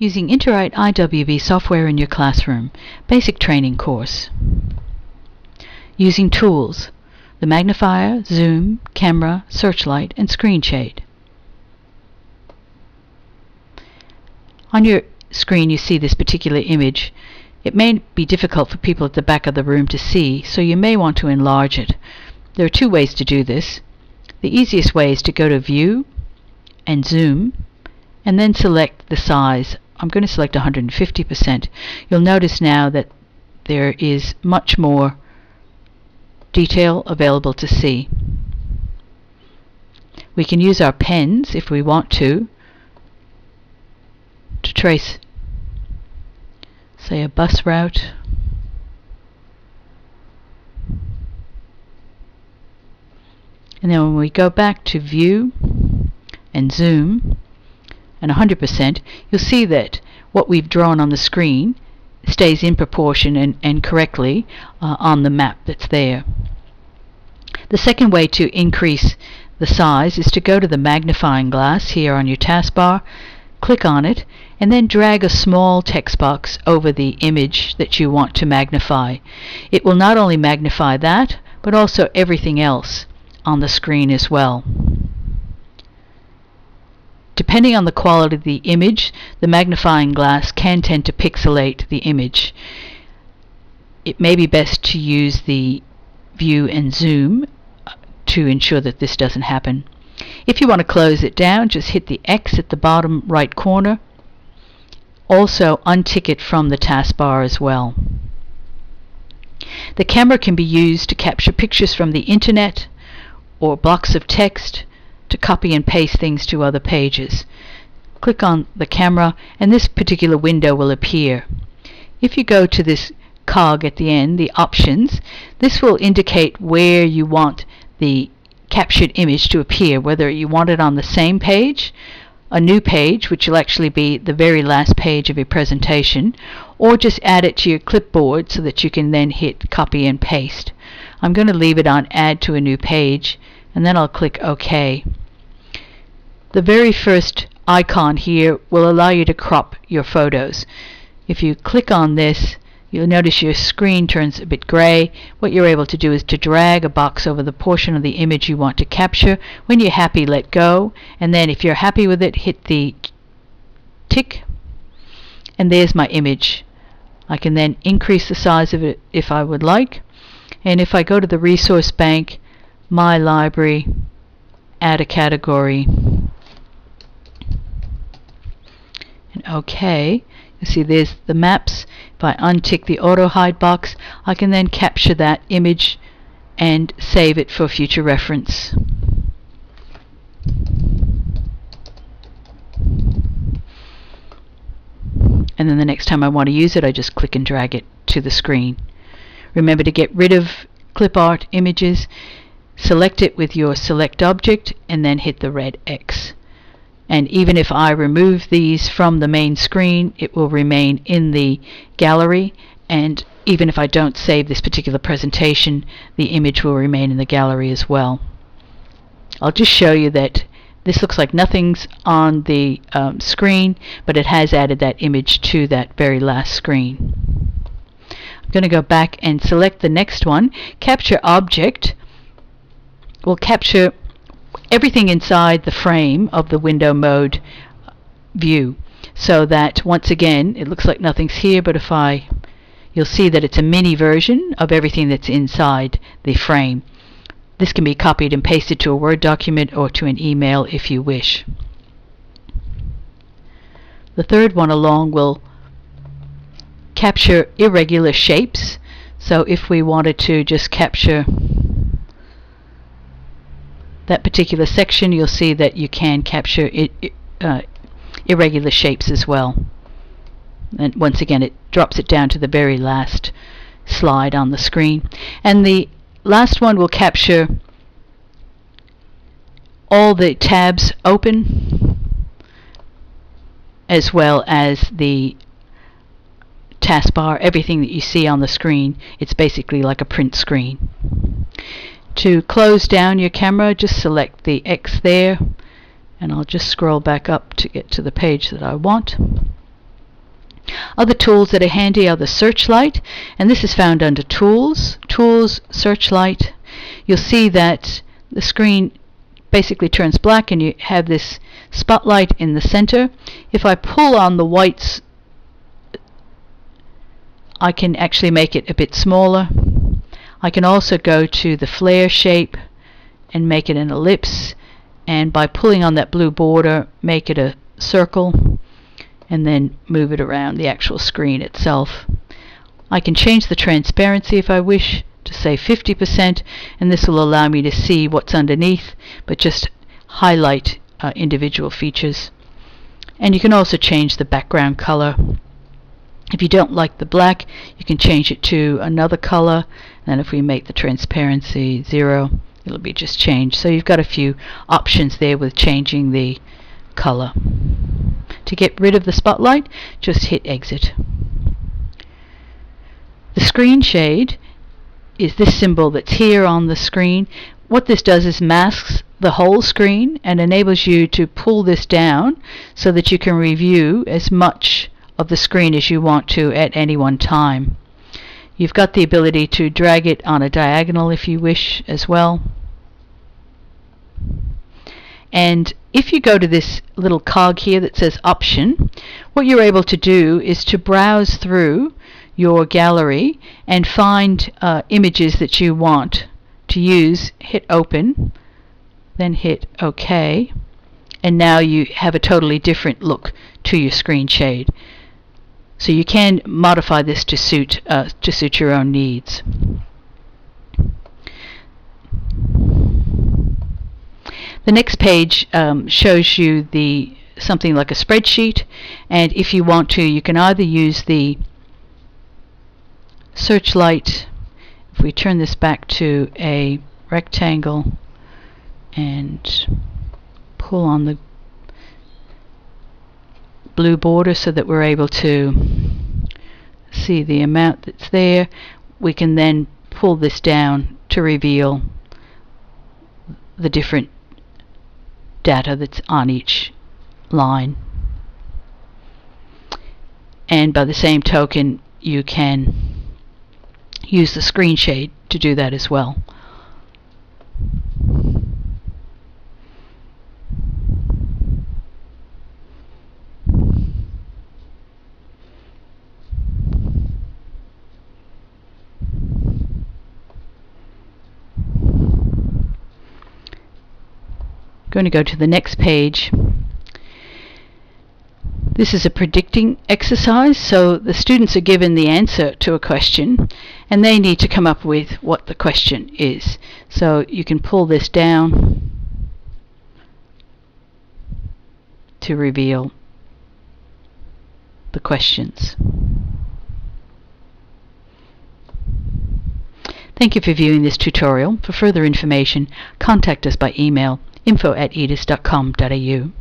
Using Interwrite IWB software in your classroom, basic training course. Using tools, the magnifier, zoom, camera, searchlight, and screen shade. On your screen you see this particular image. It may be difficult for people at the back of the room to see, so you may want to enlarge it. There are two ways to do this. The easiest way is to go to View and Zoom, and then select the size. I'm going to select 150%. You'll notice now that there is much more detail available to see. We can use our pens if we want to trace, say, a bus route. And then when we go back to View and Zoom and 100%, you'll see that what we've drawn on the screen stays in proportion and correctly on the map that's there. The second way to increase the size is to go to the magnifying glass here on your taskbar, click on it, and then drag a small text box over the image that you want to magnify. It will not only magnify that, but also everything else on the screen as well. Depending on the quality of the image, the magnifying glass can tend to pixelate the image. It may be best to use the View and Zoom to ensure that this doesn't happen. If you want to close it down, just hit the X at the bottom right corner. Also untick it from the taskbar as well. The camera can be used to capture pictures from the internet or blocks of text, to copy and paste things to other pages. Click on the camera and this particular window will appear. If you go to this cog at the end, the options, this will indicate where you want the captured image to appear, whether you want it on the same page, a new page, which will actually be the very last page of your presentation, or just add it to your clipboard so that you can then hit copy and paste. I'm going to leave it on add to a new page, and then I'll click OK. The very first icon here will allow you to crop your photos. If you click on this, you'll notice your screen turns a bit gray. What you're able to do is to drag a box over the portion of the image you want to capture. When you're happy, let go, and then if you're happy with it, hit the tick, and there's my image. I can then increase the size of it if I would like, and if I go to the resource bank, my library, add a category, and OK. You see there's the maps. If I untick the auto hide box, I can then capture that image and save it for future reference. And then the next time I want to use it, I just click and drag it to the screen. Remember to get rid of clip art images. Select it with your select object and then hit the red X. And even if I remove these from the main screen, it will remain in the gallery, and even if I don't save this particular presentation, the image will remain in the gallery as well. I'll just show you that this looks like nothing's on the screen, but it has added that image to that very last screen. I'm going to go back and select the next one. Capture Object will capture everything inside the frame of the window mode view, so that once again it looks like nothing's here, but you'll see that it's a mini version of everything that's inside the frame. This can be copied and pasted to a Word document or to an email if you wish. The third one along will capture irregular shapes. So if we wanted to just capture that particular section, you'll see that you can capture irregular shapes as well. And once again, it drops it down to the very last slide on the screen. And the last one will capture all the tabs open, as well as the taskbar, everything that you see on the screen. It's basically like a print screen. To close down your camera, just select the X there, and I'll just scroll back up to get to the page that I want. Other tools that are handy are the Searchlight, and this is found under Tools, Searchlight. You'll see that the screen basically turns black and you have this spotlight in the center. If I pull on the whites, I can actually make it a bit smaller. I can also go to the flare shape and make it an ellipse, and by pulling on that blue border, make it a circle, and then move it around the actual screen itself. I can change the transparency if I wish to say 50%, and this will allow me to see what's underneath, but just highlight individual features. And you can also change the background color. If you don't like the black, you can change it to another color, and if we make the transparency 0, it'll be just changed. So you've got a few options there with changing the color. To get rid of the spotlight, just hit exit. The screen shade is this symbol that's here on the screen. What this does is masks the whole screen and enables you to pull this down so that you can review as much of the screen as you want to at any one time. You've got the ability to drag it on a diagonal if you wish as well. And if you go to this little cog here that says Option, what you're able to do is to browse through your gallery and find images that you want to use. Hit Open, then hit OK, and now you have a totally different look to your screen shade. So you can modify this to suit your own needs. The next page shows you something like a spreadsheet, and if you want to, you can either use the Searchlight. If we turn this back to a rectangle and pull on the blue border so that we're able to see the amount that's there, we can then pull this down to reveal the different data that's on each line. And by the same token, you can use the screen shade to do that as well. Going to go to the next page. This is a predicting exercise, so the students are given the answer to a question and they need to come up with what the question is. So you can pull this down to reveal the questions. Thank you for viewing this tutorial. For further information, contact us by email info@edis.com.au.